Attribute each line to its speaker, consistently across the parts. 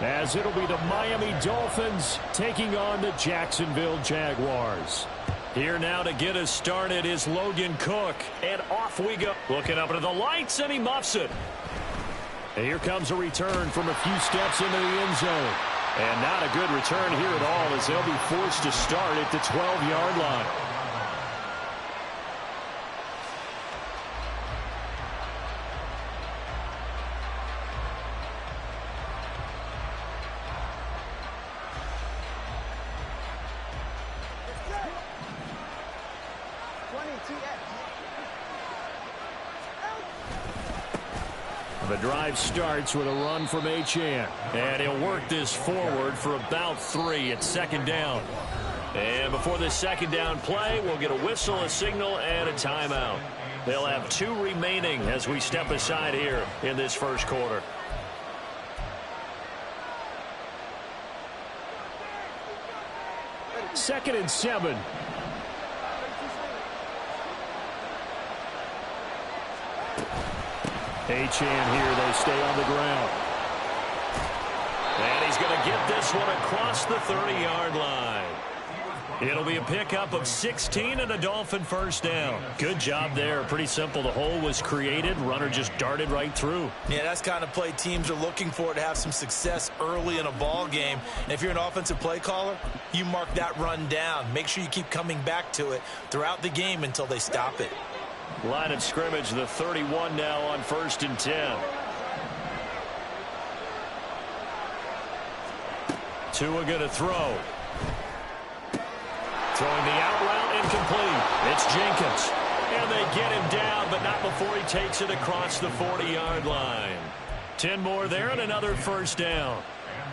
Speaker 1: as it'll be the Miami Dolphins taking on the Jacksonville Jaguars. Here now to get us started is Logan Cook, and off we go. Looking up into the lights, and he muffs it. And here comes a return from a few steps into the end zone. And not a good return here at all, as they'll be forced to start at the 12-yard line. The drive starts with a run from Achane. And he'll work this forward for about 3 at second down. And before this second down play, we'll get a whistle, a signal, and a timeout. They'll have 2 remaining as we step aside here in this first quarter. Second and 7. Achane here, they stay on the ground. And he's going to get this one across the 30-yard line. It'll be a pickup of 16 and a Dolphin first down. Good job there. Pretty simple. The hole was created. Runner just darted right through.
Speaker 2: Yeah, that's the kind of play teams are looking for to have some success early in a ball game. And if you're an offensive play caller, you mark that run down. Make sure you keep coming back to it throughout the game until they stop it.
Speaker 1: Line of scrimmage, the 31 now on 1st and 10. Tua going to throw. Throwing the out route, incomplete. It's Jenkins. And they get him down, but not before he takes it across the 40-yard line. 10 more there and another first down.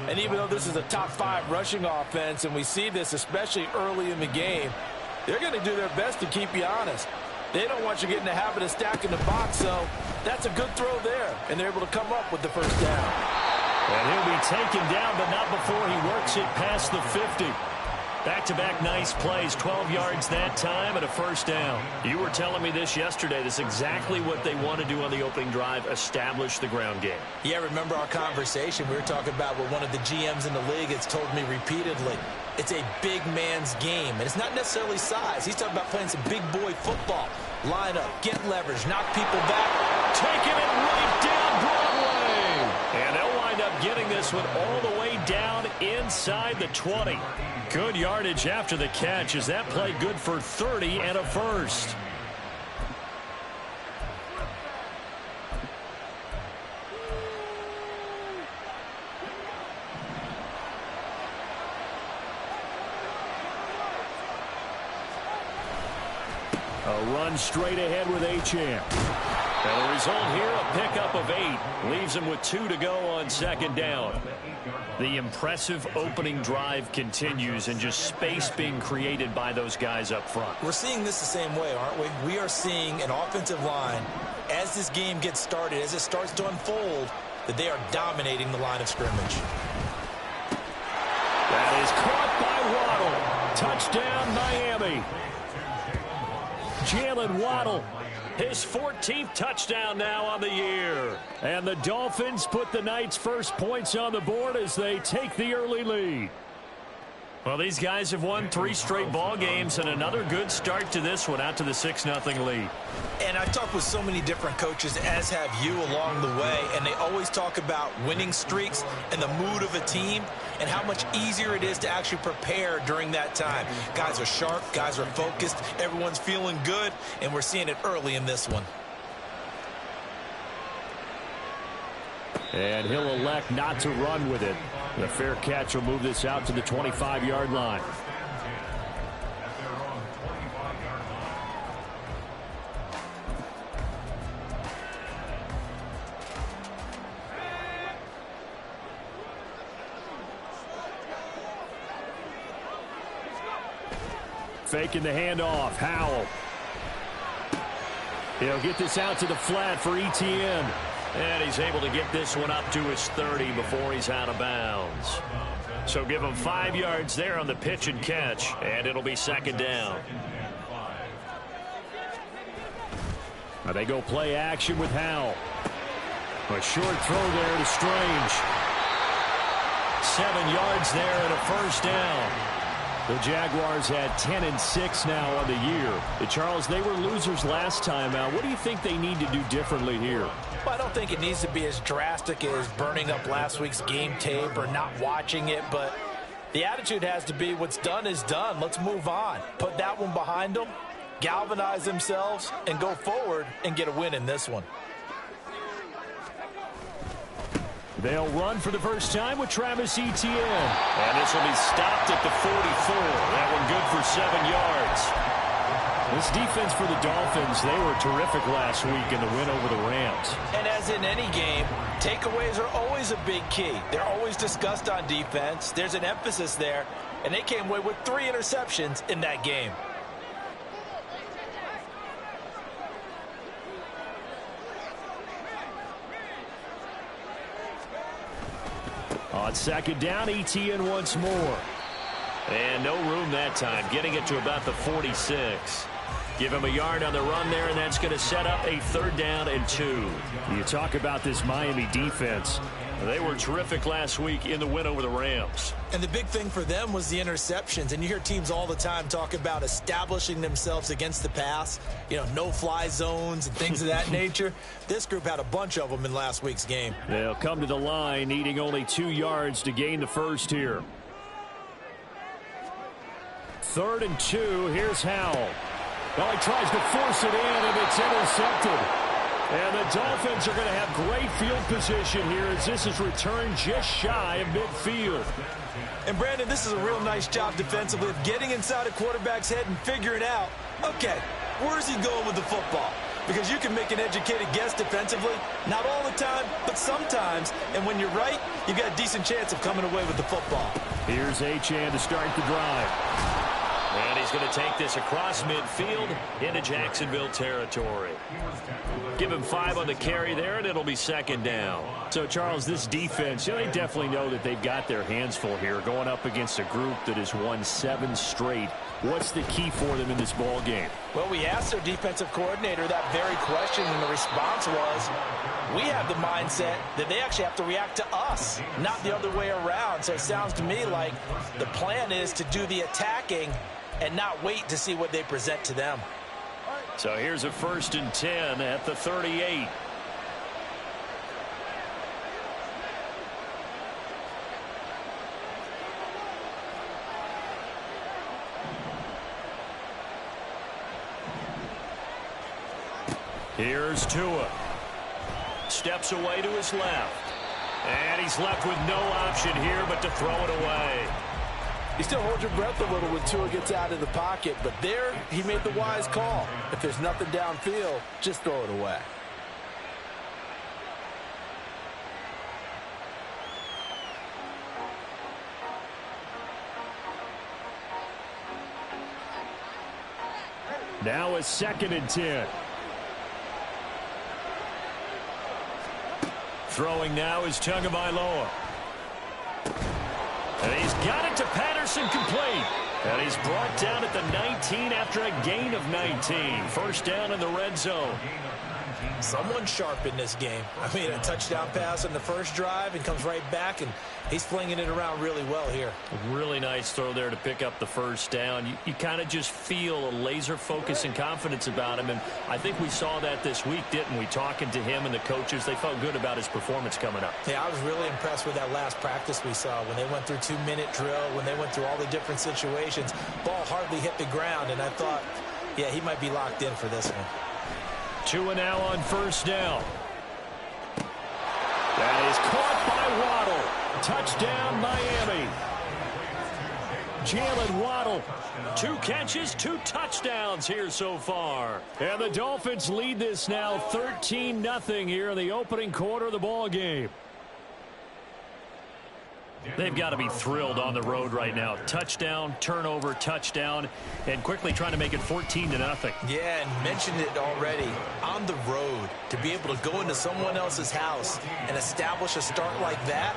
Speaker 3: And even though this is a top 5 rushing offense, and we see this especially early in the game, they're going to do their best to keep you honest. They don't want you getting the habit of stacking the box, so that's a good throw there. And they're able to come up with the first down.
Speaker 1: And he'll be taken down, but not before he works it past the 50. Back-to-back nice plays, 12 yards that time and a first down. You were telling me this yesterday. This is exactly what they want to do on the opening drive, establish the ground game.
Speaker 2: Yeah, remember our conversation. We were talking about what one of the GMs in the league has told me repeatedly. It's a big man's game, and it's not necessarily size. He's talking about playing some big boy football. Line up, get leverage, knock people back.
Speaker 1: Taking it right down Broadway. And they'll wind up getting this one all the way down inside the 20. Good yardage after the catch. Is that play good for 30 and a first? A run straight ahead with Achane. And the result here, a pickup of 8. Leaves him with 2 to go on second down. The impressive opening drive continues, and just space being created by those guys up front.
Speaker 2: We're seeing this the same way, aren't we? We are seeing an offensive line, as this game gets started, as it starts to unfold, that they are dominating the line of scrimmage.
Speaker 1: That is caught by Waddle. Touchdown, Miami. Jalen Waddle, his 14th touchdown now on the year. And the Dolphins put the night's first points on the board as they take the early lead. Well, these guys have won 3 straight ball games, and another good start to this one, out to the 6-0 lead.
Speaker 2: And I've talked with so many different coaches, as have you, along the way, and they always talk about winning streaks and the mood of a team and how much easier it is to actually prepare during that time. Guys are sharp, guys are focused, everyone's feeling good, and we're seeing it early in this one.
Speaker 1: And he'll elect not to run with it. The fair catch will move this out to the 25-yard line. Faking the handoff. Howell. He'll get this out to the flat for Etienne. And he's able to get this one up to his 30 before he's out of bounds. So give him 5 yards there on the pitch and catch, and it'll be second down. Now they go play action with Howell. A short throw there to Strange. 7 yards there and a first down. The Jaguars had 10-6 now on the year. Charles, they were losers last time out. What do you think they need to do differently here?
Speaker 3: Well, I don't think it needs to be as drastic as burning up last week's game tape or not watching it, but the attitude has to be what's done is done. Let's move on. Put that one behind them, galvanize themselves, and go forward and get a win in this one.
Speaker 1: They'll run for the first time with Travis Etienne. And this will be stopped at the 44. That one good for 7 yards. This defense for the Dolphins, they were terrific last week in the win over the Rams.
Speaker 3: And as in any game, takeaways are always a big key. They're always discussed on defense. There's an emphasis there, and they came away with 3 interceptions in that game.
Speaker 1: On second down, Etienne once more. And no room that time, getting it to about the 46. Give him a yard on the run there, and that's going to set up a 3rd down and 2. You talk about this Miami defense. They were terrific last week in the win over the Rams.
Speaker 2: And the big thing for them was the interceptions. And you hear teams all the time talk about establishing themselves against the pass, you know, no-fly zones and things of that nature. This group had a bunch of them in last week's game.
Speaker 1: They'll come to the line needing only 2 yards to gain the first here. 3rd and 2. Here's Howell. Well, he tries to force it in, and it's intercepted. And the Dolphins are going to have great field position here as this is returned just shy of midfield.
Speaker 2: And, Brandon, this is a real nice job defensively of getting inside a quarterback's head and figuring out, okay, where's he going with the football? Because you can make an educated guess defensively, not all the time, but sometimes. And when you're right, you've got a decent chance of coming away with the football.
Speaker 1: Here's Achane to start the drive. And he's going to take this across midfield into Jacksonville territory. Give him 5 on the carry there, and it'll be 2nd down. So, Charles, this defense, they definitely know that they've got their hands full here, going up against a group that has won 7 straight. What's the key for them in this ball game?
Speaker 3: Well, we asked their defensive coordinator that very question, and the response was, we have the mindset that they actually have to react to us, not the other way around. So it sounds to me like the plan is to do the attacking and not wait to see what they present to them.
Speaker 1: So here's a 1st and 10 at the 38. Here's Tua. Steps away to his left. And he's left with no option here but to throw it away.
Speaker 3: You still hold your breath a little when Tua gets out of the pocket, but there he made the wise call. If there's nothing downfield, just throw it away.
Speaker 1: Now a 2nd and 10. Throwing now is Tagovailoa. And he's got it to Patterson, complete. And he's brought down at the 19 after a gain of 19. 1st down in the red zone.
Speaker 2: Someone sharp in this game. I mean, a touchdown pass on the first drive and comes right back, and he's flinging it around really well here.
Speaker 1: Really nice throw there to pick up the 1st down. You kind of just feel a laser focus and confidence about him, and I think we saw that this week, didn't we? Talking to him and the coaches, they felt good about his performance coming up.
Speaker 2: Yeah, I was really impressed with that last practice we saw when they went through 2-minute drill, when they went through all the different situations. Ball hardly hit the ground, and I thought, yeah, he might be locked in for this one.
Speaker 1: Tua now on 1st down. That is caught by Waddle. Touchdown, Miami. Jalen Waddle. 2 catches, 2 touchdowns here so far. And the Dolphins lead this now 13-0 here in the opening quarter of the ball game. They've got to be thrilled on the road right now. Touchdown, turnover, touchdown, and quickly trying to make it 14-0.
Speaker 2: Yeah, and mentioned it already. On the road, to be able to go into someone else's house and establish a start like that,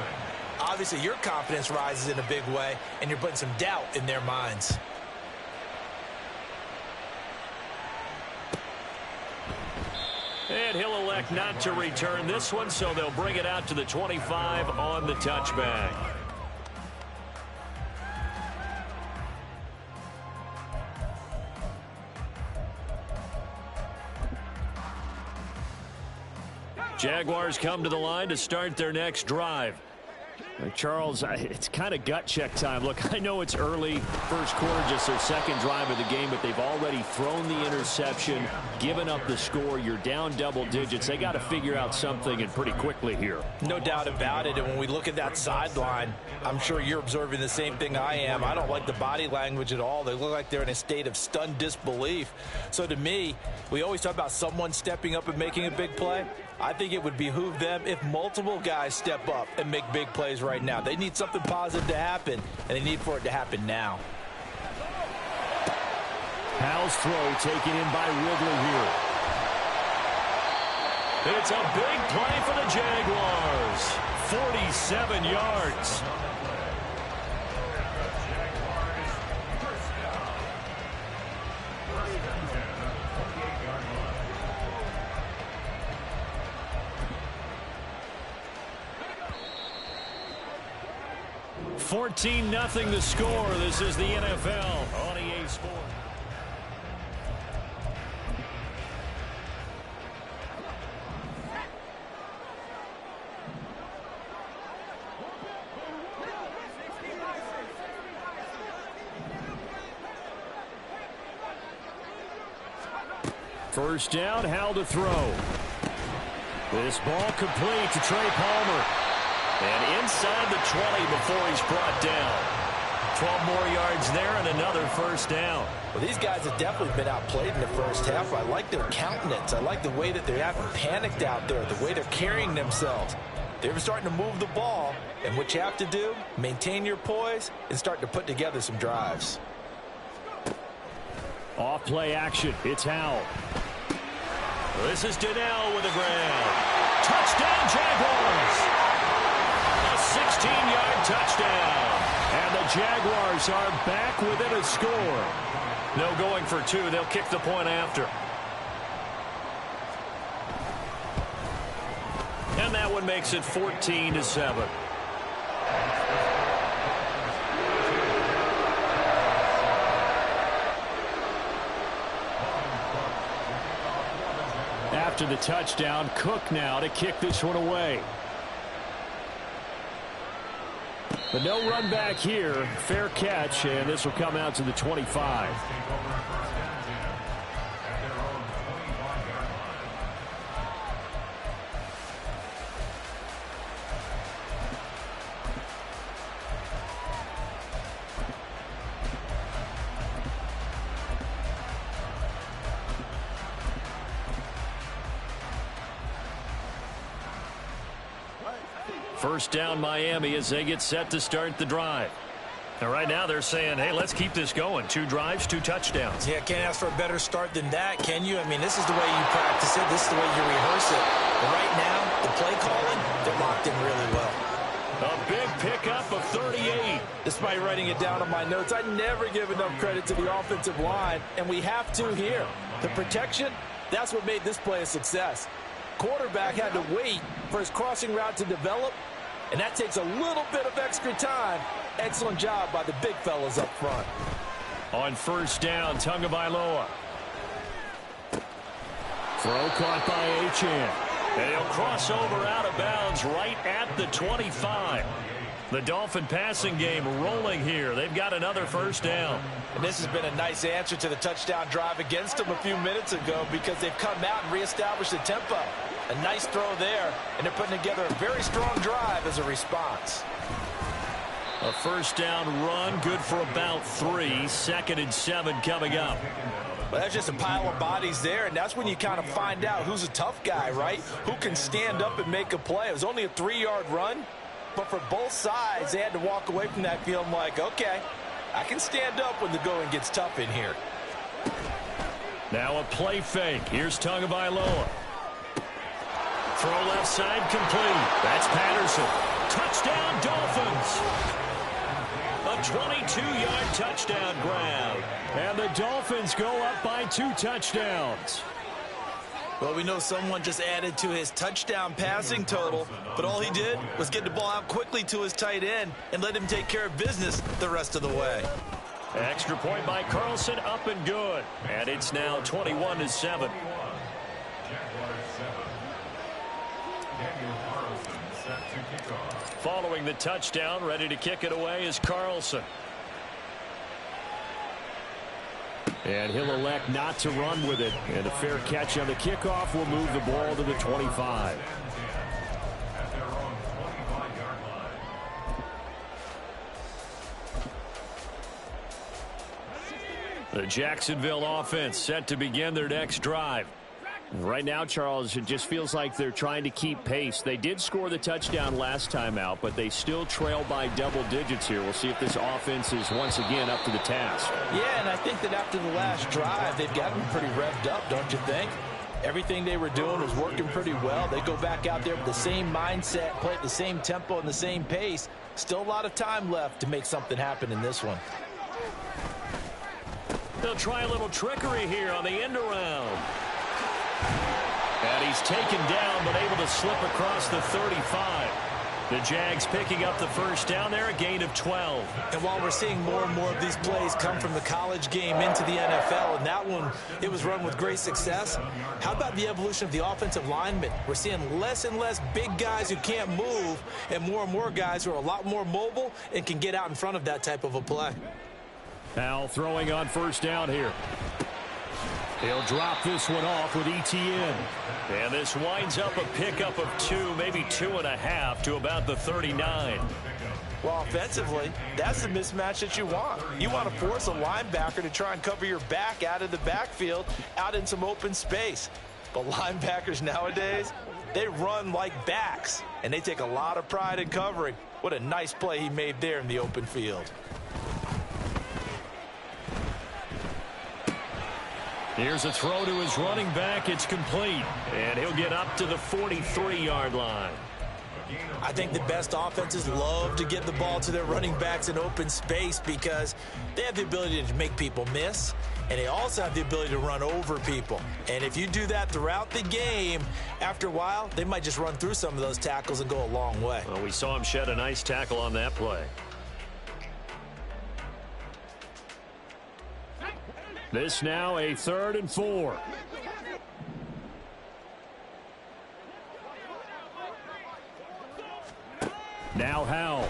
Speaker 2: obviously your confidence rises in a big way, and you're putting some doubt in their minds.
Speaker 1: And he'll elect not to return this one, so they'll bring it out to the 25 on the touchback. Jaguars come to the line to start their next drive. Charles, it's kind of gut check time. Look, I know it's early, first quarter, just their second drive of the game, but they've already thrown the interception, given up the score. You're down double digits. They got to figure out something, and pretty quickly here.
Speaker 3: No doubt about it, and when we look at that sideline, I'm sure you're observing the same thing I am. I don't like the body language at all. They look like they're in a state of stunned disbelief. So to me, we always talk about someone stepping up and making a big play. I think it would behoove them if multiple guys step up and make big plays right now. They need something positive to happen, and they need for it to happen now.
Speaker 1: Howell's throw taken in by Ridley here. It's a big play for the Jaguars. 47 yards. $14-0 the score. This is the NFL on EA Sports. First down, Howell to throw. This ball complete to Trey Palmer. And inside the 20 before he's brought down. 12 more yards there and another first down.
Speaker 3: Well, these guys have definitely been outplayed in the first half. I like their countenance. I like the way that they haven't panicked out there, the way they're carrying themselves. They're starting to move the ball, and what you have to do, maintain your poise and start to put together some drives.
Speaker 1: Off play action. It's Howell. This is Donnell with a grab. Touchdown, Jaguars! 16-yard touchdown. And the Jaguars are back within a score. No going for two. They'll kick the point after. And that one makes it 14-7. After the touchdown, Cook now to kick this one away. But no run back here. Fair catch, and this will come out to the 25. First down, Miami, as they get set to start the drive. And right now they're saying, hey, let's keep this going. 2 drives, 2 touchdowns.
Speaker 2: Yeah, can't ask for a better start than that, can you? I mean, this is the way you practice it. This is the way you rehearse it. But right now, the play calling, they're locked in really well.
Speaker 1: A big pickup of 38.
Speaker 3: Despite writing it down on my notes, I never give enough credit to the offensive line, and we have to here. The protection, that's what made this play a success. Quarterback had to wait for his crossing route to develop, and that takes a little bit of extra time. Excellent job by the big fellas up front.
Speaker 1: On first down, Tagovailoa. Throw caught by Achane. And he'll cross over out of bounds right at the 25. The Dolphin passing game rolling here. They've got another first down.
Speaker 3: And this has been a nice answer to the touchdown drive against them a few minutes ago because they've come out and reestablished the tempo. A nice throw there, and they're putting together a very strong drive as a response.
Speaker 1: A first down run, good for about 3. 2nd and 7 coming up.
Speaker 3: Well, that's just a pile of bodies there, and that's when you kind of find out who's a tough guy, right? Who can stand up and make a play. It was only a 3-yard run, but for both sides, they had to walk away from that feeling like, okay, I can stand up when the going gets tough in here.
Speaker 1: Now a play fake. Here's Tagovailoa. Throw left side complete. That's Patterson. Touchdown, Dolphins. A 22-yard touchdown grab. And the Dolphins go up by 2 touchdowns.
Speaker 2: Well, we know someone just added to his touchdown passing total, but all he did was get the ball out quickly to his tight end and let him take care of business the rest of the way.
Speaker 1: Extra point by Carlson, up and good. And it's now 21-7. Following the touchdown, ready to kick it away is Carlson. And he'll elect not to run with it. And a fair catch on the kickoff will move the ball to the 25. The Jacksonville offense set to begin their next drive. Right now, Charles, it just feels like they're trying to keep pace. They did score the touchdown last time out, but they still trail by double digits here. We'll see if this offense is once again up to the task.
Speaker 3: Yeah, and I think that after the last drive, they've gotten pretty revved up, don't you think? Everything they were doing was working pretty well. They go back out there with the same mindset, play at the same tempo and the same pace. Still a lot of time left to make something happen in this one.
Speaker 1: They'll try a little trickery here on the end around. And he's taken down, but able to slip across the 35. The Jags picking up the first down there, a gain of 12.
Speaker 2: And while we're seeing more and more of these plays come from the college game into the NFL, and that one, it was run with great success, how about the evolution of the offensive linemen? We're seeing less and less big guys who can't move and more guys who are a lot more mobile and can get out in front of that type of a play.
Speaker 1: Now throwing on first down here. He'll drop this one off with ETN. And this winds up a pickup of 2, maybe 2.5 to about the 39.
Speaker 3: Well, offensively, that's the mismatch that you want. You want to force a linebacker to try and cover your back out of the backfield, out in some open space. But linebackers nowadays, they run like backs, and they take a lot of pride in covering. What a nice play he made there in the open field.
Speaker 1: Here's a throw to his running back. It's complete. And he'll get up to the 43-yard line.
Speaker 2: I think the best offenses love to get the ball to their running backs in open space because they have the ability to make people miss, and they also have the ability to run over people. And if you do that throughout the game, after a while, they might just run through some of those tackles and go a long way.
Speaker 1: Well, we saw him shed a nice tackle on that play. This now a 3rd and 4. Now Howell.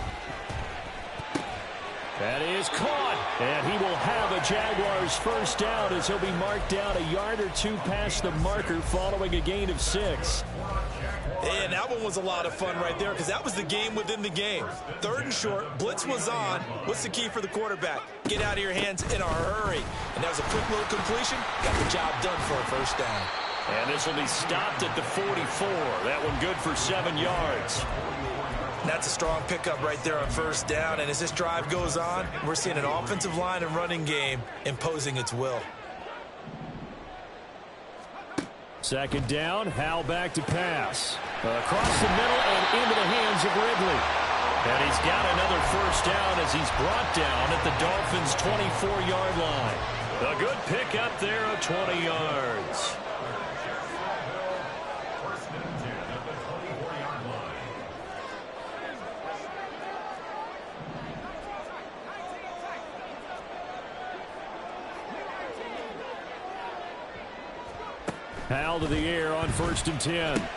Speaker 1: That is caught. And he will have a Jaguars first down as he'll be marked down a yard or 2 past the marker following a gain of 6.
Speaker 2: And that one was a lot of fun right there because that was the game within the game. 3rd and short, blitz was on. What's the key for the quarterback? Get out of your hands in a hurry. And that was a quick little completion. Got the job done for a first down.
Speaker 1: And this will be stopped at the 44. That one good for 7 yards.
Speaker 2: And that's a strong pickup right there on first down. And as this drive goes on, we're seeing an offensive line and running game imposing its will.
Speaker 1: 2nd down, Howell back to pass. Across the middle and into the hands of Ridley. And he's got another first down as he's brought down at the Dolphins' 24-yard line. A good pickup there of 20 yards. Howell to the air on 1st and 10.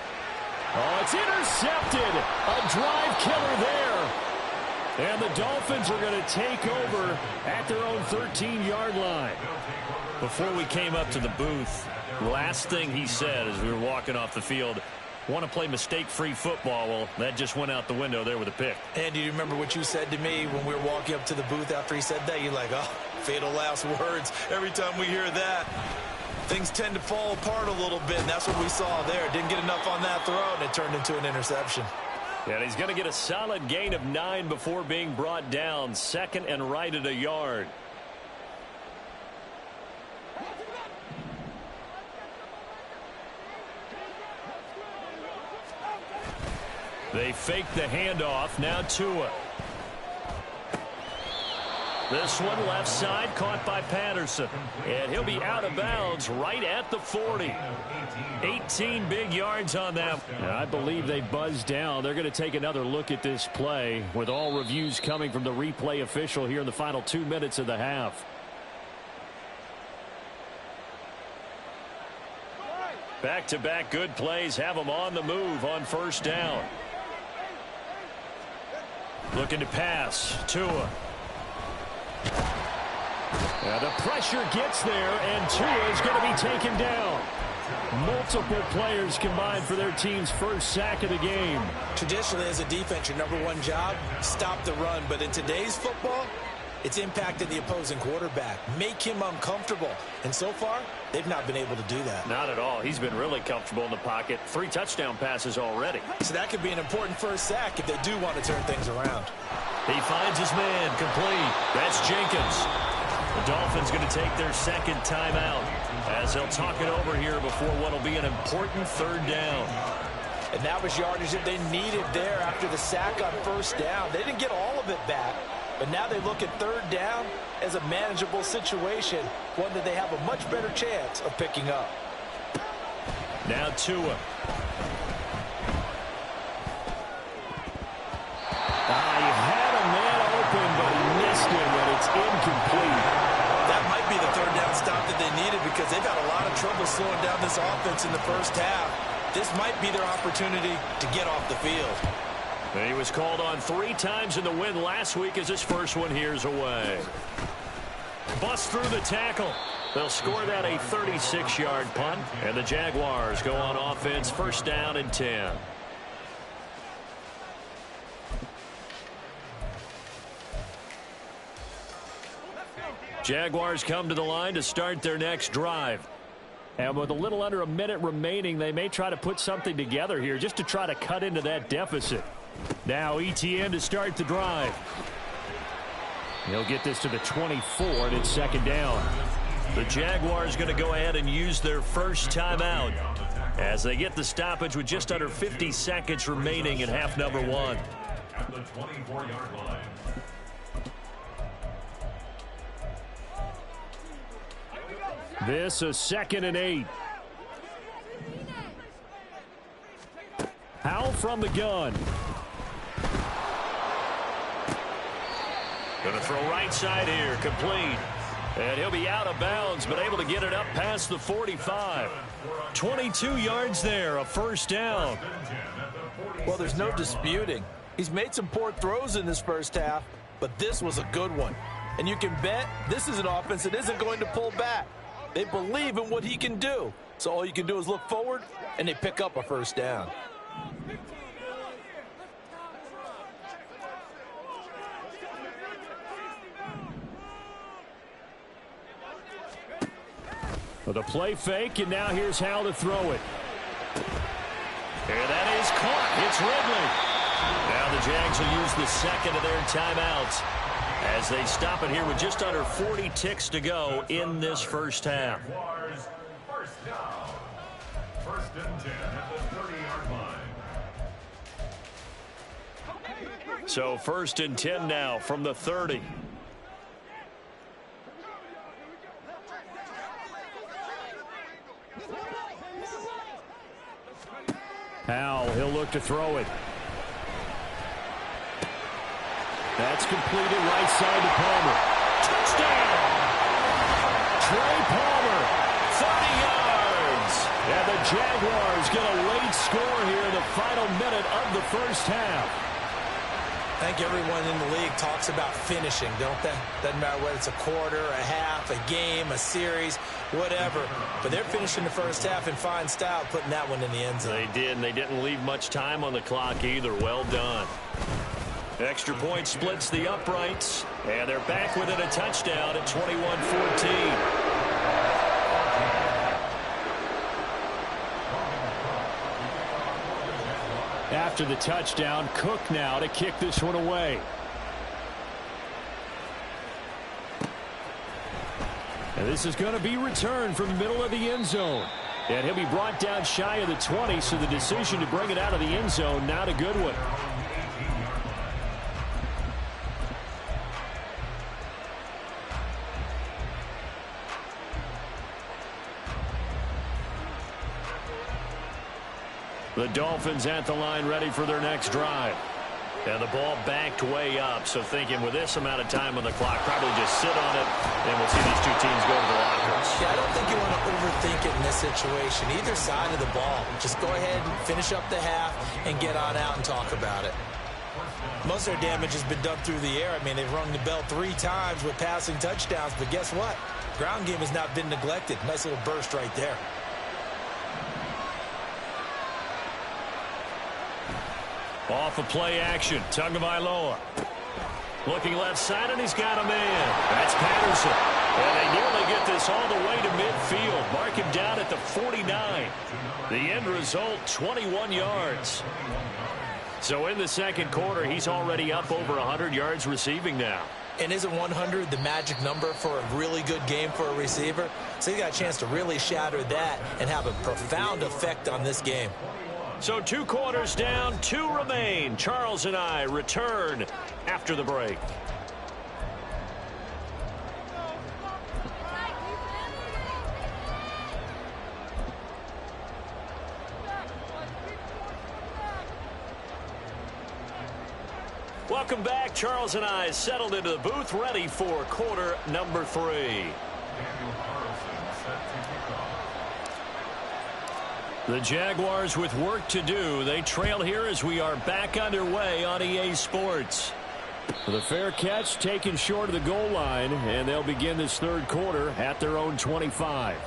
Speaker 1: Oh, it's intercepted. A drive killer there. And the Dolphins are going to take over at their own 13-yard line. Before we came up to the booth, last thing he said as we were walking off the field, want to play mistake-free football. Well, that just went out the window there with a pick.
Speaker 2: And do you remember what you said to me when we were walking up to the booth after he said that? You're like, oh, fatal last words. Every time we hear that, things tend to fall apart a little bit, and that's what we saw there. Didn't get enough on that throw, and it turned into an interception.
Speaker 1: And he's going to get a solid gain of 9 before being brought down. 2nd and right at a yard. They fake the handoff. Now Tua. This one left side caught by Patterson. And he'll be out of bounds right at the 40. 18 big yards on that. And I believe they buzzed down. They're going to take another look at this play with all reviews coming from the replay official here in the final 2 minutes of the half. Back-to-back good plays have them on the move on first down. Looking to pass. Tua. The pressure gets there, and Tua is going to be taken down. Multiple players combined for their team's first sack of the game.
Speaker 2: Traditionally, as a defense, your number one job, stop the run. But in today's football, it's impacted the opposing quarterback. Make him uncomfortable. And so far, they've not been able to do that.
Speaker 1: Not at all. He's been really comfortable in the pocket. 3 touchdown passes already.
Speaker 2: So that could be an important first sack if they do want to turn things around.
Speaker 1: He finds his man complete. That's Jenkins. The Dolphins going to take their second timeout as they'll talk it over here before what will be an important third down.
Speaker 3: And that was yardage that they needed there after the sack on first down. They didn't get all of it back, but now they look at third down as a manageable situation, one that they have a much better chance of picking up.
Speaker 1: Now Tua. He had a man open, but he missed him, and it's incomplete.
Speaker 2: That might be the third down stop that they needed because they've had a lot of trouble slowing down this offense in the first half. This might be their opportunity to get off the field.
Speaker 1: He was called on 3 times in the win last week as his first one here's away. Bust through the tackle. They'll score that a 36-yard punt, and the Jaguars go on offense, first down and 10. Jaguars come to the line to start their next drive. And with a little under a minute remaining, they may try to put something together here just to try to cut into that deficit. Now Etienne to start the drive. He'll get this to the 24, and it's second down. The Jaguars going to go ahead and use their first timeout as they get the stoppage with just under 50 seconds remaining in half number 1.
Speaker 4: At the 24-yard line.
Speaker 1: This a 2nd and 8. Howell from the gun. Going to throw right side here, complete. And he'll be out of bounds, but able to get it up past the 45. 22 yards there, a first down.
Speaker 3: Well, there's no disputing. He's made some poor throws in this first half, but this was a good one. And you can bet this is an offense that isn't going to pull back. They believe in what he can do. So all you can do is look forward, and they pick up a first down.
Speaker 1: With a play fake, and now here's how to throw it. And that is caught. It's Ridley. Now the Jags will use the second of their timeouts as they stop it here with just under 40 ticks to go in this first half.
Speaker 4: First down. First and 10 at the 30-yard line.
Speaker 1: So first and 10 now from the 30. Howell, he'll look to throw it. That's completed right side to Palmer. Touchdown! Trey Palmer, 30 yards. And the Jaguars get a late score here in the final minute of the first half.
Speaker 2: I think everyone in the league talks about finishing, don't they? Doesn't matter whether it's a quarter, a half, a game, a series, whatever. But they're finishing the first half in fine style, putting that one in the end zone.
Speaker 1: They did, and they didn't leave much time on the clock either. Well done. Extra point splits the uprights, and they're back within a touchdown at 21-14. After the touchdown, Cook now to kick this one away. And this is going to be returned from the middle of the end zone. And he'll be brought down shy of the 20, so the decision to bring it out of the end zone, not a good one. The Dolphins at the line ready for their next drive. And the ball backed way up, so thinking with this amount of time on the clock, probably just sit on it, and we'll see these two teams go to the lockers.
Speaker 2: Yeah, I don't think you want to overthink it in this situation. Either side of the ball. Just go ahead and finish up the half and get on out and talk about it. Most of their damage has been done through the air. I mean, they've rung the bell 3 times with passing touchdowns, but guess what? Ground game has not been neglected. Nice little burst right there.
Speaker 1: Off of play action, Tagovailoa. Looking left side, and he's got a man. That's Patterson. And they nearly get this all the way to midfield. Mark him down at the 49. The end result, 21 yards. So in the second quarter, he's already up over 100 yards receiving now.
Speaker 2: And isn't 100 the magic number for a really good game for a receiver? So he got a chance to really shatter that and have a profound effect on this game.
Speaker 1: So 2 quarters down, 2 remain. Charles and I return after the break. Welcome back. Charles and I settled into the booth, ready for quarter number 3. The Jaguars with work to do. They trail here as we are back underway on EA Sports. The fair catch taken short of the goal line, and they'll begin this third quarter at their own 25.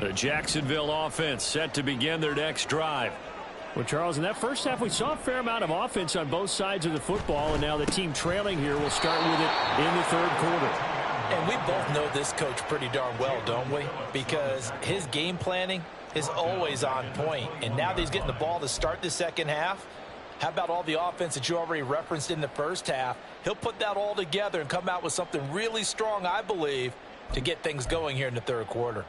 Speaker 1: The Jacksonville offense set to begin their next drive. Well, Charles, in that first half, we saw a fair amount of offense on both sides of the football, and now the team trailing here will start with it in the third quarter.
Speaker 3: And we both know this coach pretty darn well, don't we? Because his game planning is always on point. And now that he's getting the ball to start the second half, how about all the offense that you already referenced in the first half? He'll put that all together and come out with something really strong, I believe, to get things going here in the third quarter.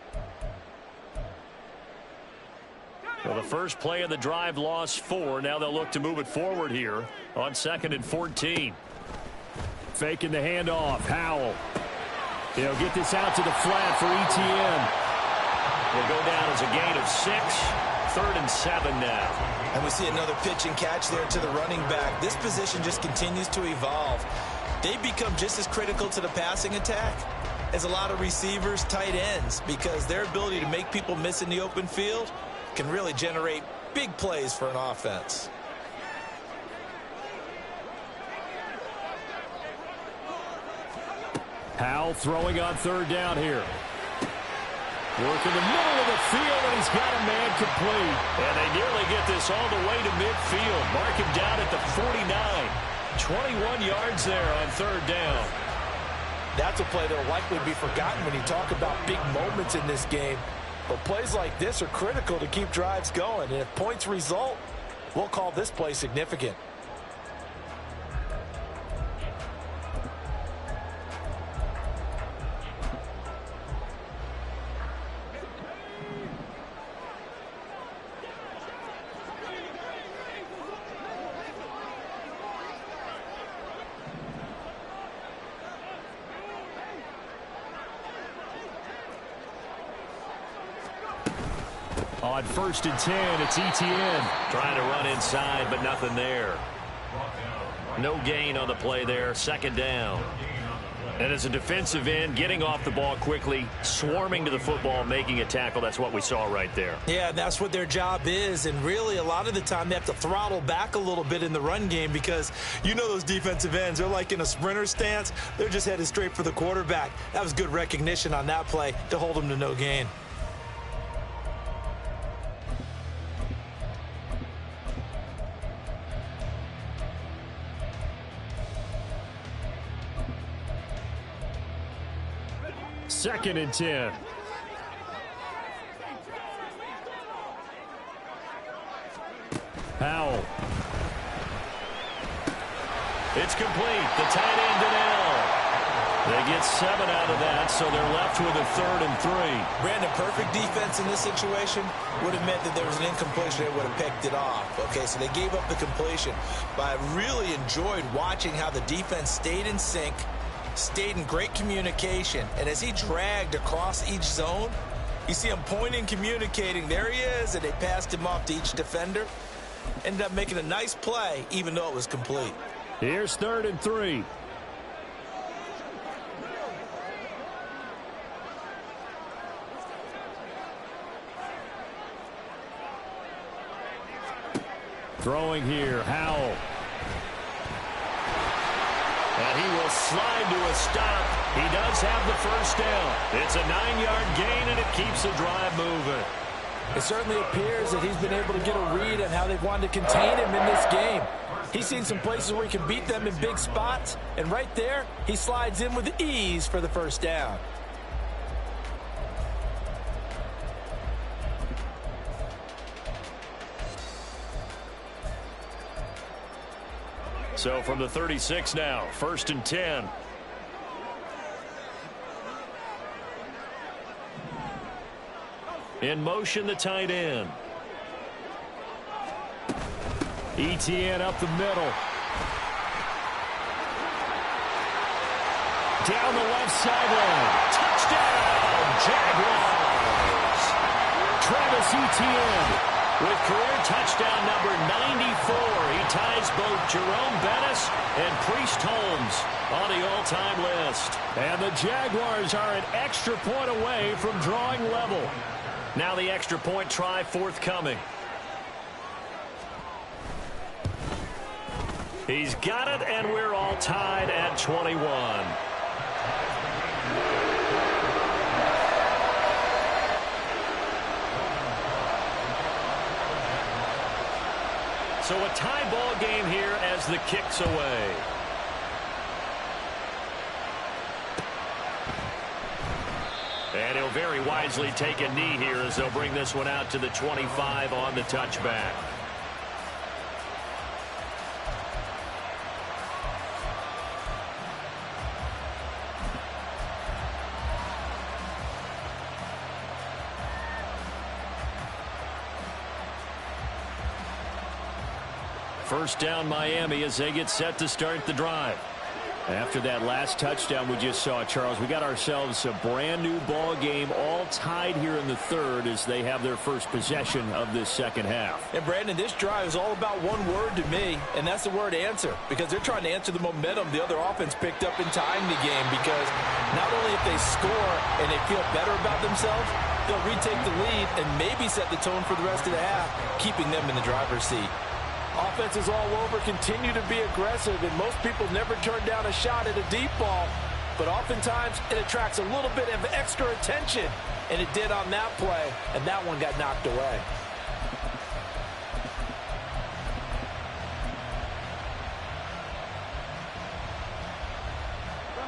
Speaker 1: Well, the first play of the drive lost 4. Now they'll look to move it forward here on 2nd and 14. Faking the handoff. Howell. They'll get this out to the flat for ETN. Will go down as a gain of 6. 3rd and 7 now.
Speaker 2: And we see another pitch and catch there to the running back. This position just continues to evolve. They become just as critical to the passing attack as a lot of receivers, tight ends, because their ability to make people miss in the open field can really generate big plays for an offense.
Speaker 1: Howell throwing on 3rd down here. Working the middle of the field, and he's got a man complete. And they nearly get this all the way to midfield. Mark him down at the 49. 21 yards there on 3rd down.
Speaker 3: That's a play that will likely be forgotten when you talk about big moments in this game. But plays like this are critical to keep drives going. And if points result, we'll call this play significant.
Speaker 1: On 1st and 10, it's ETN. Trying to run inside, but nothing there. No gain on the play there. 2nd down. And as a defensive end, getting off the ball quickly, swarming to the football, making a tackle. That's what we saw right there.
Speaker 2: Yeah, that's what their job is. And really, a lot of the time, they have to throttle back a little bit in the run game because you know those defensive ends, they're like in a sprinter stance. They're just headed straight for the quarterback. That was good recognition on that play to hold them to no gain.
Speaker 1: Second and 10. Howell. It's complete. The tight end Donnell. They get 7 out of that, so they're left with a 3rd and 3.
Speaker 2: Brandon, perfect defense in this situation would have meant that there was an incompletion. They would have picked it off. Okay, so they gave up the completion. But I really enjoyed watching how the defense stayed in sync, stayed in great communication, and as he dragged across each zone, you see him pointing, communicating. There he is, and they passed him off to each defender. Ended up making a nice play, even though it was complete.
Speaker 1: Here's 3rd and 3. Throwing here, Howell. And he will slide to a stop. He does have the first down. It's a 9-yard gain, and it keeps the drive moving.
Speaker 3: It certainly appears that he's been able to get a read on how they've wanted to contain him in this game. He's seen some places where he can beat them in big spots, and right there, he slides in with ease for the first down.
Speaker 1: So from the 36 now, 1st and 10. In motion, the tight end. ETN up the middle. Down the left sideline. Touchdown, Jaguars. Travis Etienne with career touchdown number 94. He ties both Jerome Bettis and Priest Holmes on the all-time list. And the Jaguars are an extra point away from drawing level. Now the extra point try forthcoming. He's got it, and we're all tied at 21. So a tie ball game here as the kick's away. And he'll very wisely take a knee here as they'll bring this one out to the 25 on the touchback. First down Miami as they get set to start the drive. After that last touchdown we just saw, Charles, we got ourselves a brand new ball game, all tied here in the third as they have their first possession of this second half.
Speaker 3: And Brandon, this drive is all about one word to me, and that's the word answer, because they're trying to answer the momentum the other offense picked up in tying the game, because not only if they score and they feel better about themselves, they'll retake the lead and maybe set the tone for the rest of the half, keeping them in the driver's seat. Offenses all over continue to be aggressive, and most people never turn down a shot at a deep ball. But oftentimes, it attracts a little bit of extra attention, and it did on that play, and that one got knocked away.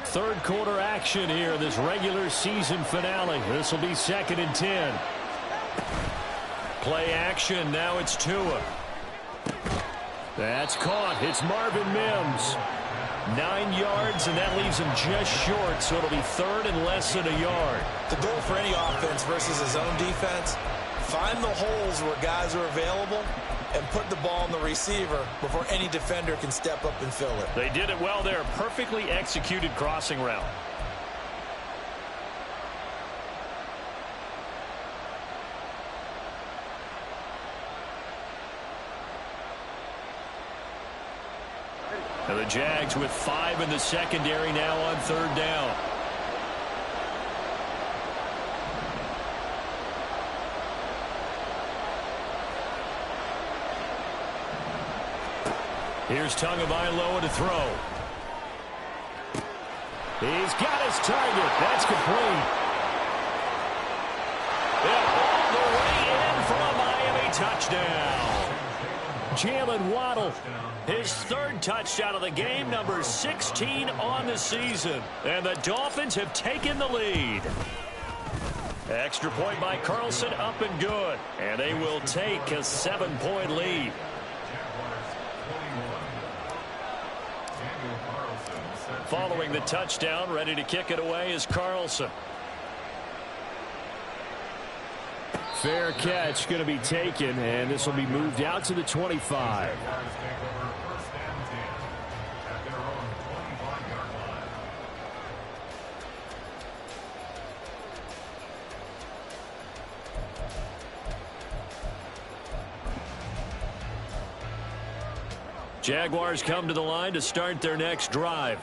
Speaker 1: Third quarter action here, this regular season finale. This will be 2nd and 10. Play action, now it's Tua. That's caught. It's Marvin Mims. 9 yards, and that leaves him just short, so it'll be third and less than a yard.
Speaker 2: The goal for any offense versus his own defense, find the holes where guys are available and put the ball on the receiver before any defender can step up and fill it.
Speaker 1: They did it well there. Perfectly executed crossing route. And the Jags with 5 in the secondary now on 3rd down. Here's Tagovailoa to throw. He's got his target. That's complete. And all the way in for a Miami touchdown. Jalen Waddle, his 3rd touchdown of the game, number 16 on the season. And the Dolphins have taken the lead. Extra point by Carlson, up and good. And they will take a 7-point lead. Following the touchdown, ready to kick it away is Carlson. Fair catch going to be taken, and this will be moved out to the 25. Jaguars come to the line to start their next drive.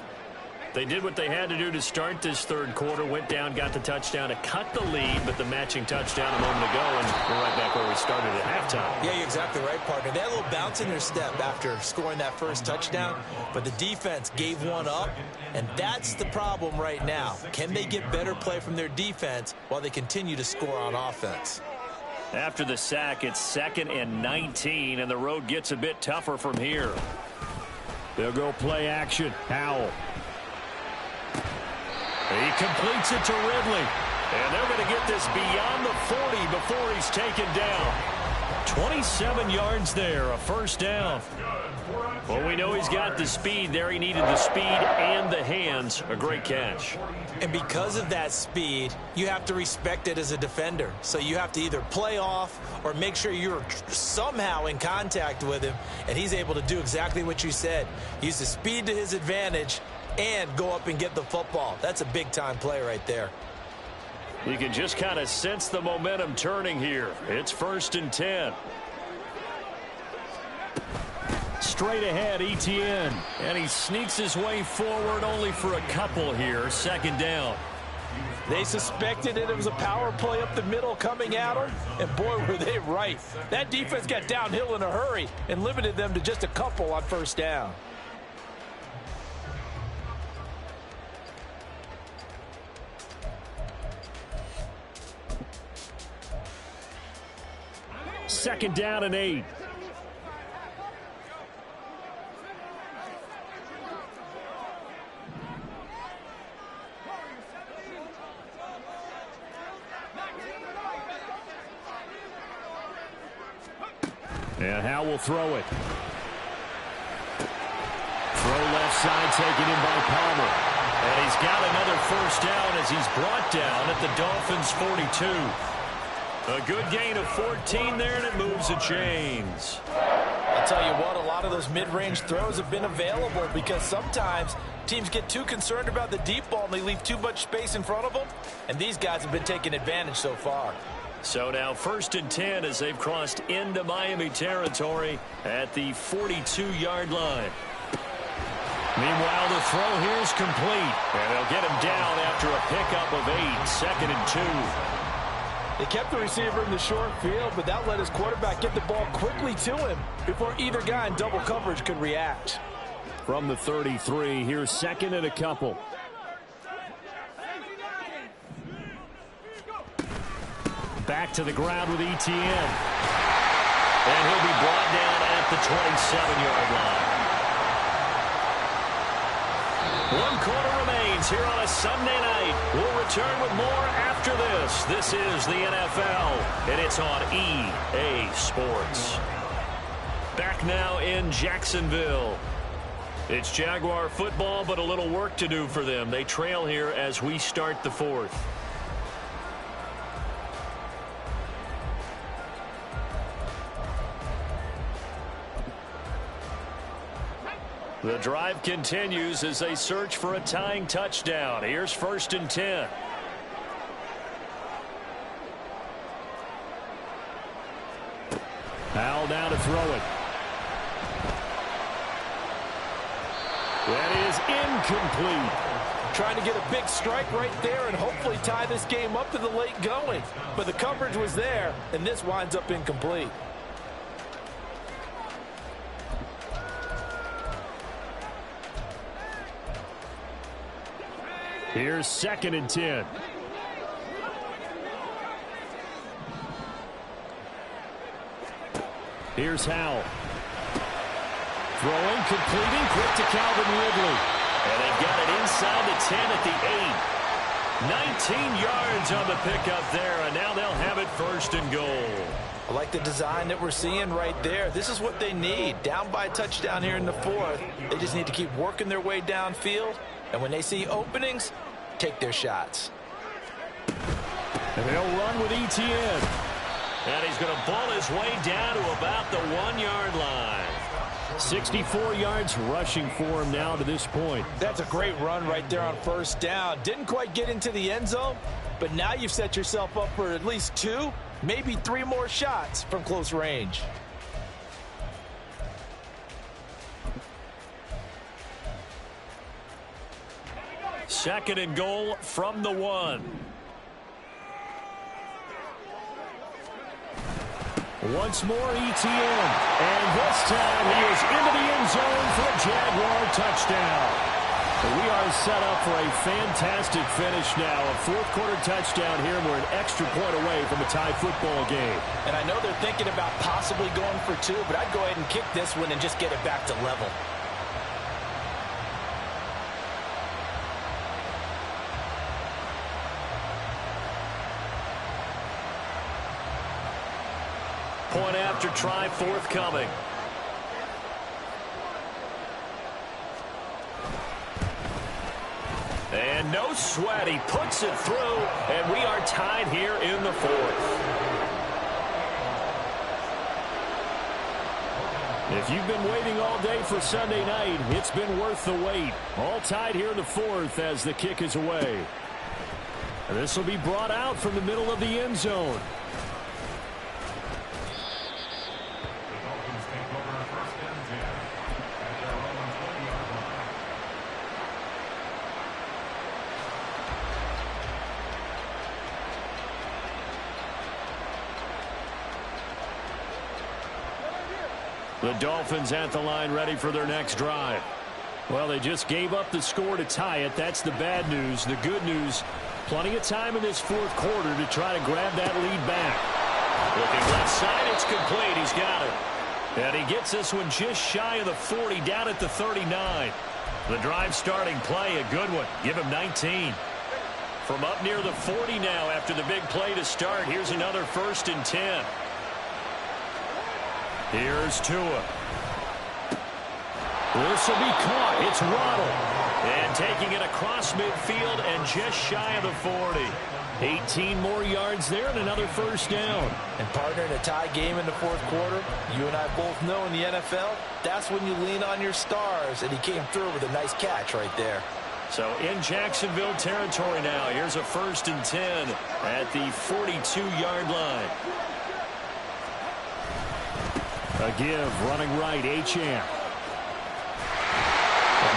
Speaker 1: They did what they had to do to start this third quarter, went down, got the touchdown to cut the lead, but the matching touchdown a moment ago, and we're right back where we started at halftime.
Speaker 2: Yeah, you're exactly right, partner. They had a little bounce in their step after scoring that first touchdown, but the defense gave one up, and that's the problem right now. Can they get better play from their defense while they continue to score on offense?
Speaker 1: After the sack, it's 2nd and 19, and the road gets a bit tougher from here. They'll go play action. Howell. He completes it to Ridley. And they're going to get this beyond the 40 before he's taken down. 27 yards there, a first down. Well, we know he's got the speed there. He needed the speed and the hands. A great catch.
Speaker 2: And because of that speed, you have to respect it as a defender. So you have to either play off or make sure you're somehow in contact with him. And he's able to do exactly what you said. Use the speed to his advantage and go up and get the football. That's a big-time play right there.
Speaker 1: You can just kind of sense the momentum turning here. It's 1st and 10. Straight ahead, Etienne. And he sneaks his way forward only for a couple here. 2nd down.
Speaker 3: They suspected it was a power play up the middle coming at them, and boy, were they right. That defense got downhill in a hurry and limited them to just a couple on 1st down.
Speaker 1: Second down and 8. And Howell will throw it. Throw left side taken in by Palmer. And he's got another first down as he's brought down at the Dolphins' 42. A good gain of 14 there, and it moves the chains.
Speaker 3: I'll tell you what, a lot of those mid-range throws have been available because sometimes teams get too concerned about the deep ball and they leave too much space in front of them, and these guys have been taking advantage so far.
Speaker 1: So now 1st and 10 as they've crossed into Miami territory at the 42-yard line. Meanwhile, the throw here is complete, and they'll get him down after a pickup of 8, 2nd and 2.
Speaker 3: They kept the receiver in the short field, but that let his quarterback get the ball quickly to him before either guy in double coverage could react.
Speaker 1: From the 33, here's 2nd and a couple. Back to the ground with Etienne. And he'll be brought down at the 27-yard line. 1 quarter remains here on a Sunday night. We'll return with more after this. This is the NFL, and it's on EA Sports. Back now in Jacksonville. It's Jaguar football, but a little work to do for them. They trail here as we start the 4th. The drive continues as they search for a tying touchdown. Here's 1st and 10. Howell down to throw it. That is incomplete.
Speaker 3: Trying to get a big strike right there and hopefully tie this game up to the late going. But the coverage was there, and this winds up incomplete.
Speaker 1: Here's 2nd and 10. Here's Howell. Throwing, completing, quick to Calvin Ridley. And they've got it inside the 10 at the 8. 19 yards on the pickup there, and now they'll have it 1st and goal.
Speaker 3: I like the design that we're seeing right there. This is what they need. Down by a touchdown here in the 4th. They just need to keep working their way downfield. And when they see openings, take their shots.
Speaker 1: And they'll run with Etienne. And he's going to ball his way down to about the 1-yard line. 64 yards rushing for him now to this point.
Speaker 3: That's a great run right there on 1st down. Didn't quite get into the end zone, but now you've set yourself up for at least 2, maybe 3 more shots from close range.
Speaker 1: second and goal from the 1. Once more, Etienne. And this time he is into the end zone for a Jaguar touchdown. We are set up for a fantastic finish now. A fourth-quarter touchdown here, and we're an extra point away from a tie football game.
Speaker 3: And I know they're thinking about possibly going for 2, but I'd go ahead and kick this one and just get it back to level.
Speaker 1: Point after try forthcoming. And no sweat. He puts it through, and we are tied here in the 4th. If you've been waiting all day for Sunday night, it's been worth the wait. All tied here in the 4th as the kick is away. And this will be brought out from the middle of the end zone. The Dolphins at the line ready for their next drive. Well, they just gave up the score to tie it. That's the bad news. The good news, plenty of time in this fourth quarter to try to grab that lead back. Looking left side, it's complete. He's got it. And he gets this one just shy of the 40, down at the 39. The drive starting play, a good one. Give him 19. From up near the 40 now after the big play to start, here's another 1st and 10. Here's Tua. This will be caught. It's Waddle. And taking it across midfield and just shy of the 40. 18 more yards there and another 1st down.
Speaker 3: And partner, in a tie game in the 4th quarter, you and I both know in the NFL, that's when you lean on your stars. And he came through with a nice catch right there.
Speaker 1: So in Jacksonville territory now. Here's a 1st and 10 at the 42-yard line. A give, running right, Achane. And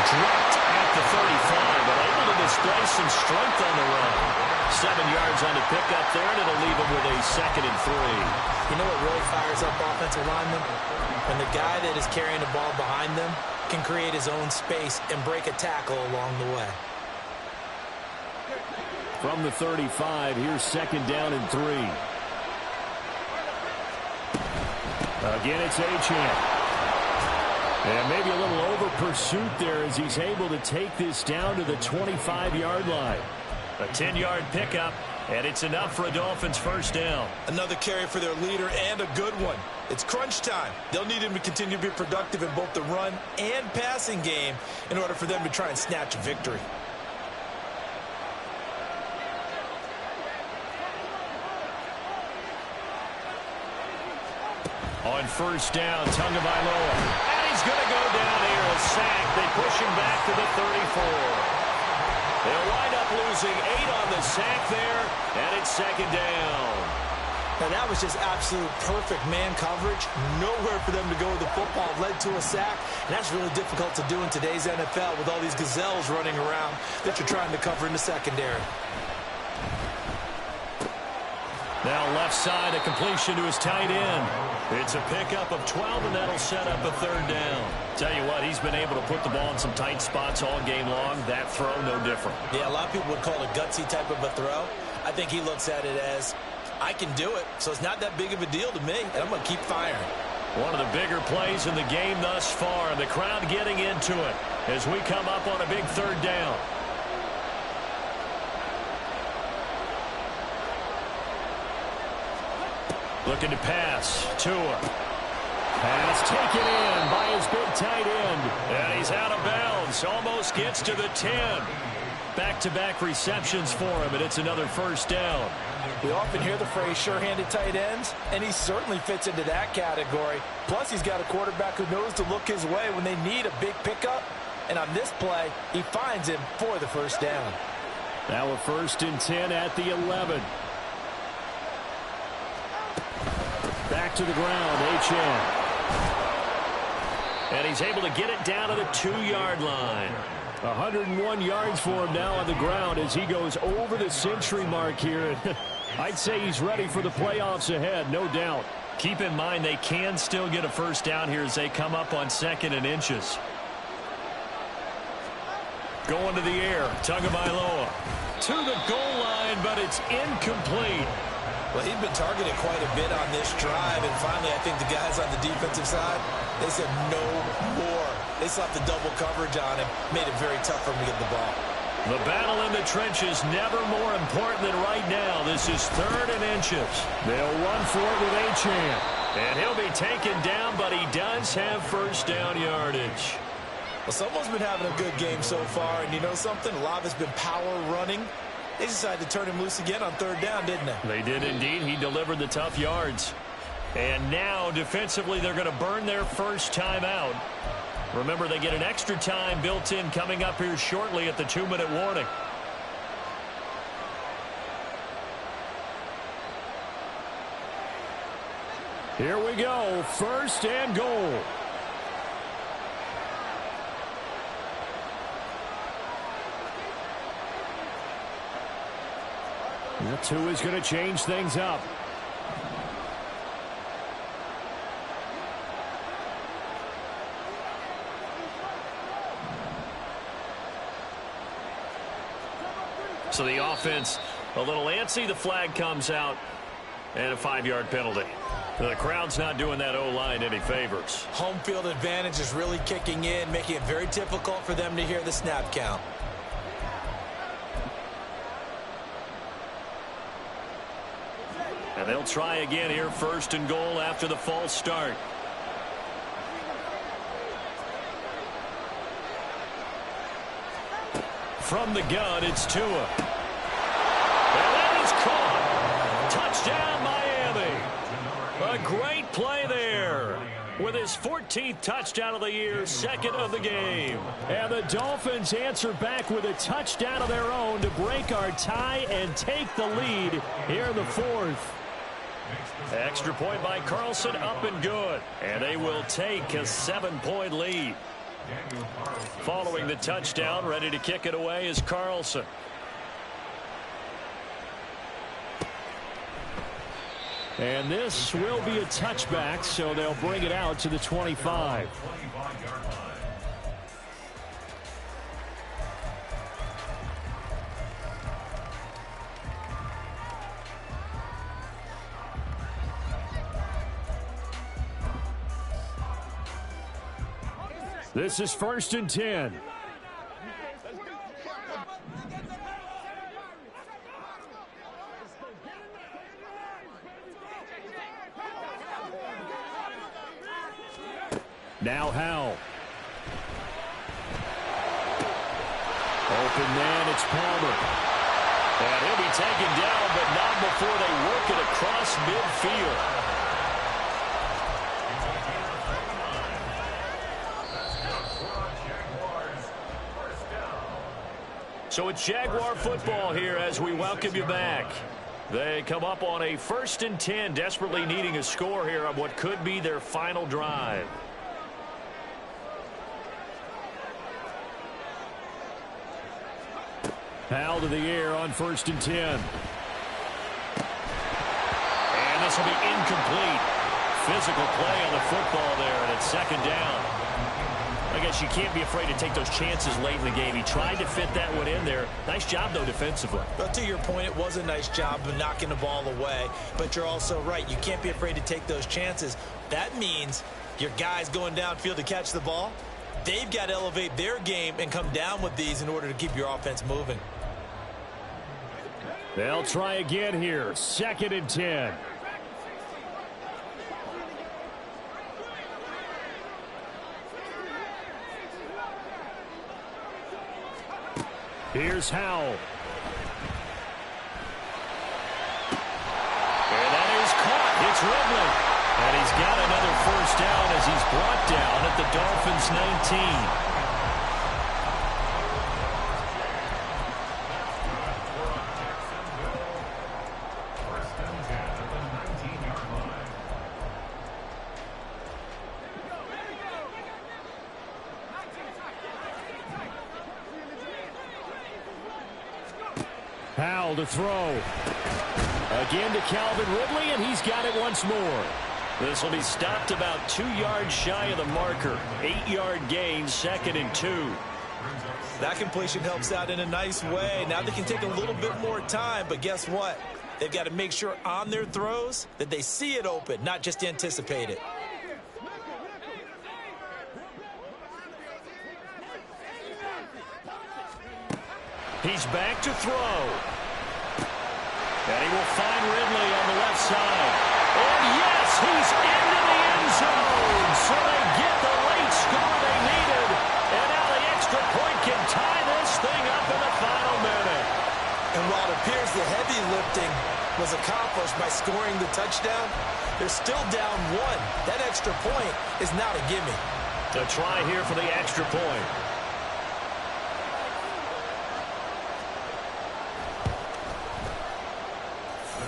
Speaker 1: dropped at the 35, but able to display some strength on the run. 7 yards on the pickup there, and it'll leave him with a 2nd and 3.
Speaker 2: You know what really fires up offensive linemen? When the guy that is carrying the ball behind them can create his own space and break a tackle along the way.
Speaker 1: From the 35, here's 2nd down and 3. Again, it's Achane. And maybe a little over pursuit there as he's able to take this down to the 25-yard line. A 10-yard pickup, and it's enough for a Dolphins 1st down.
Speaker 2: Another carry for their leader, and a good one. It's crunch time. They'll need him to continue to be productive in both the run and passing game in order for them to try and snatch a victory.
Speaker 1: On 1st down, Tagovailoa. And he's going to go down here, a sack. They push him back to the 34. They'll wind up losing 8 on the sack there, and it's 2nd down.
Speaker 2: Now that was just absolute perfect man coverage. Nowhere for them to go with the football. Led to a sack, and that's really difficult to do in today's NFL with all these gazelles running around that you're trying to cover in the secondary.
Speaker 1: Now left side, a completion to his tight end. It's a pickup of 12, and that'll set up a 3rd down. Tell you what, he's been able to put the ball in some tight spots all game long. That throw, no different.
Speaker 2: Yeah, a lot of people would call it a gutsy type of a throw. I think he looks at it as, I can do it, so it's not that big of a deal to me, and I'm going to keep firing.
Speaker 1: One of the bigger plays in the game thus far, and the crowd getting into it as we come up on a big 3rd down. Looking to pass. Tua. Pass taken in by his big tight end. And he's out of bounds. Almost gets to the 10. Back-to-back receptions for him, and it's another 1st down.
Speaker 3: We often hear the phrase sure-handed tight ends, and he certainly fits into that category. Plus, he's got a quarterback who knows to look his way when they need a big pickup. And on this play, he finds him for the 1st down.
Speaker 1: Now a 1st and 10 at the 11. Back to the ground, Achane. And he's able to get it down to the 2-yard line. 101 yards for him now on the ground as he goes over the century mark here. I'd say he's ready for the playoffs ahead, no doubt. Keep in mind they can still get a first down here as they come up on 2nd and inches. Going to the air, Tagovailoa to the goal line, but it's incomplete.
Speaker 2: Well, he's been targeted quite a bit on this drive, and finally I think the guys on the defensive side, they said no more. They slapped the double coverage on him, made it very tough for him to get the ball.
Speaker 1: The battle in the trenches never more important than right now. This is 3rd and inches. They'll run for it with Achane. And he'll be taken down, but he does have first down yardage.
Speaker 2: Well, someone's been having a good game so far, and you know something? A lot has been power running. They decided to turn him loose again on 3rd down, didn't they?
Speaker 1: They did indeed. He delivered the tough yards. And now, defensively, they're going to burn their first time out. Remember, they get an extra time built in coming up here shortly at the 2-minute warning. Here we go. 1st and goal. That 2 is going to change things up. So the offense a little antsy. The flag comes out and a 5-yard penalty. The crowd's not doing that O-line any favors.
Speaker 2: Home field advantage is really kicking in, making it very difficult for them to hear the snap count.
Speaker 1: And they'll try again here, 1st and goal after the false start. From the gun, it's Tua. And that is caught. Touchdown, Miami. A great play there. With his 14th touchdown of the year, 2nd of the game. And the Dolphins answer back with a touchdown of their own to break our tie and take the lead here in the 4th. Extra point by Carlson, up and good. And they will take a 7-point lead. Following the touchdown, ready to kick it away is Carlson. And this will be a touchback, so they'll bring it out to the 25. This is 1st and 10. Now Howell. Open man, it's Palmer. And he'll be taken down, but not before they work it across midfield. So it's Jaguar football here as we welcome you back. They come up on a 1st and 10, desperately needing a score here on what could be their final drive. Howell to the air on 1st and 10. And this will be incomplete. Physical play on the football there, and it's 2nd down. I guess you can't be afraid to take those chances late in the game. He tried to fit that one in there. Nice job, though, defensively.
Speaker 2: But to your point, it was a nice job of knocking the ball away. But you're also right. You can't be afraid to take those chances. That means your guys going downfield to catch the ball, they've got to elevate their game and come down with these in order to keep your offense moving.
Speaker 1: They'll try again here. 2nd and 10. Here's Howell. And that is caught. It's Ridley. And he's got another 1st down as he's brought down at the Dolphins' 19. Bell to throw. Again to Calvin Ridley, and he's got it once more. This will be stopped about 2 yards shy of the marker. 8-yard gain, 2nd and 2.
Speaker 2: That completion helps out in a nice way. Now they can take a little bit more time, but guess what? They've got to make sure on their throws that they see it open, not just anticipate it.
Speaker 1: He's back to throw. And he will find Ridley on the left side. And yes, he's into the end zone. So they get the late score they needed. And now the extra point can tie this thing up in the final minute.
Speaker 2: And while it appears the heavy lifting was accomplished by scoring the touchdown, they're still down 1. That extra point is not a gimme.
Speaker 1: A try here for the extra point.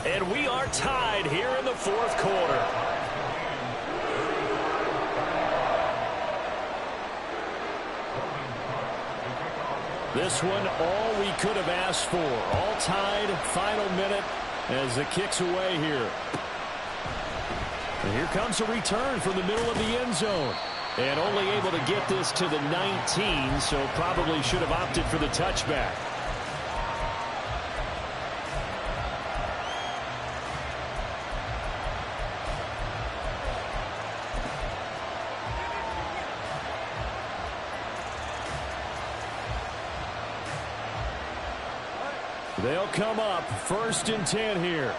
Speaker 1: And we are tied here in the 4th quarter. This one, all we could have asked for. All tied, final minute as the kick's away here. And here comes a return from the middle of the end zone. And only able to get this to the 19, so probably should have opted for the touchback. They'll come up 1st and 10 here.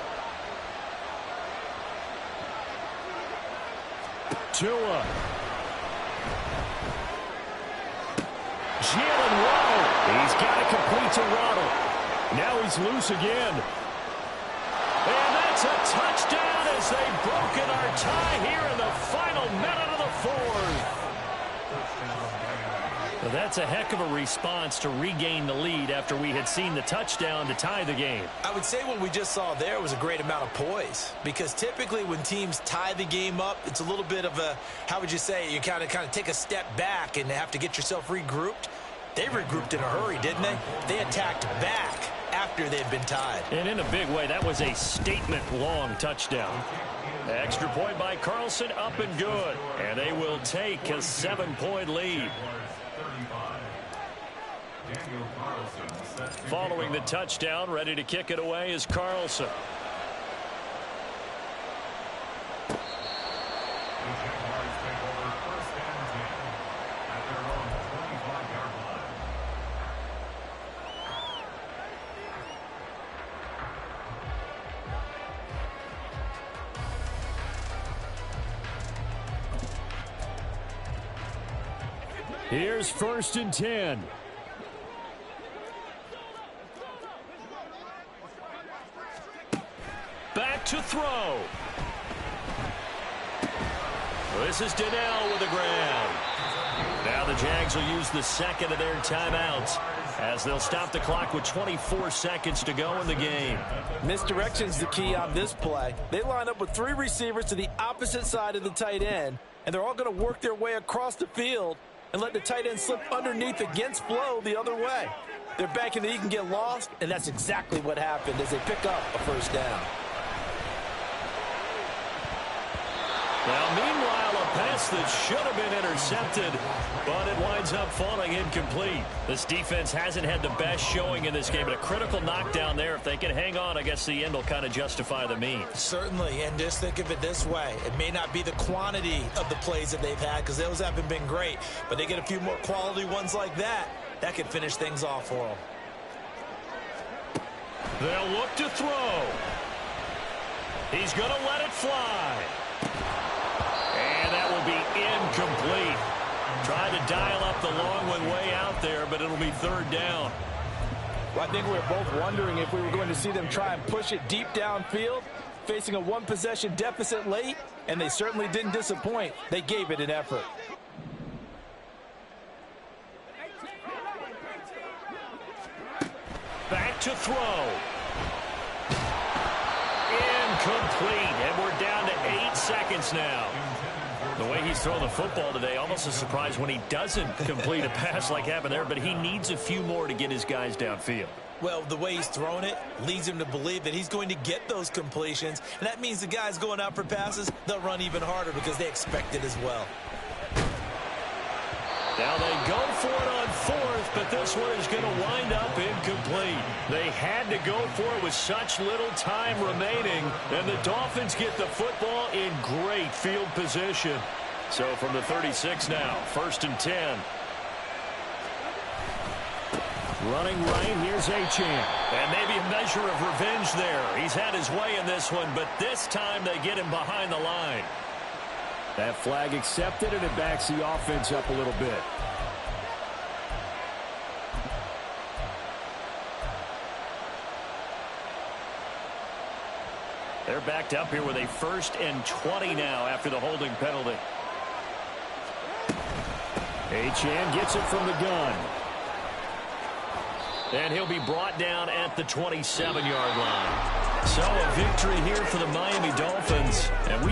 Speaker 1: Tua. Jalen Waddle. He's got it complete to Waddle. Now he's loose again. And that's a touchdown as they've broken our tie here in the final minute of the 4th. Well, that's a heck of a response to regain the lead after we had seen the touchdown to tie the game.
Speaker 2: I would say what we just saw there was a great amount of poise, because typically when teams tie the game up, it's a little bit of a, how would you say, you kind of take a step back and have to get yourself regrouped. They regrouped in a hurry, didn't they? They attacked back after they'd been tied.
Speaker 1: And in a big way, that was a statement-long touchdown. Extra point by Carlson, up and good. And they will take a 7-point lead. Following the touchdown, ready to kick it away is Carlson. Here's 1st and 10. Back to throw. This is Donnell with the grab. Now the Jags will use the 2nd of their timeouts as they'll stop the clock with 24 seconds to go in the game.
Speaker 3: Misdirection's the key on this play. They line up with 3 receivers to the opposite side of the tight end, and they're all going to work their way across the field and let the tight end slip underneath against flow the other way. They're banking that he can get lost, and that's exactly what happened as they pick up a 1st down.
Speaker 1: Now, meanwhile, a pass that should have been intercepted, but it winds up falling incomplete. This defense hasn't had the best showing in this game, but a critical knockdown there. If they can hang on, I guess the end will kind of justify the means.
Speaker 2: Certainly, and just think of it this way. It may not be the quantity of the plays that they've had, because those haven't been great, but they get a few more quality ones like that. That could finish things off for them.
Speaker 1: They'll look to throw. He's going to let it fly. And that will be incomplete. Tried to dial up the long one way out there, but it'll be 3rd down.
Speaker 3: Well, I think we were both wondering if we were going to see them try and push it deep downfield, facing a 1-possession deficit late, and they certainly didn't disappoint. They gave it an effort.
Speaker 1: Back to throw. Incomplete, and we're down to 8 seconds now. The way he's thrown the football today, almost a surprise when he doesn't complete a pass like happened there, but he needs a few more to get his guys downfield.
Speaker 2: Well, the way he's thrown it leads him to believe that he's going to get those completions, and that means the guys going out for passes, they'll run even harder because they expect it as well.
Speaker 1: Now they go for it on fourth, but this one is going to wind up incomplete. They had to go for it with such little time remaining, and the Dolphins get the football in great field position. So from the 36 now, 1st and 10. Running right, here's Achane. And maybe a measure of revenge there. He's had his way in this one, but this time they get him behind the line. That flag accepted, and it backs the offense up a little bit. They're backed up here with a 1st and 20 now after the holding penalty. Achane gets it from the gun. And he'll be brought down at the 27-yard line. So a victory here for the Miami Dolphins. And we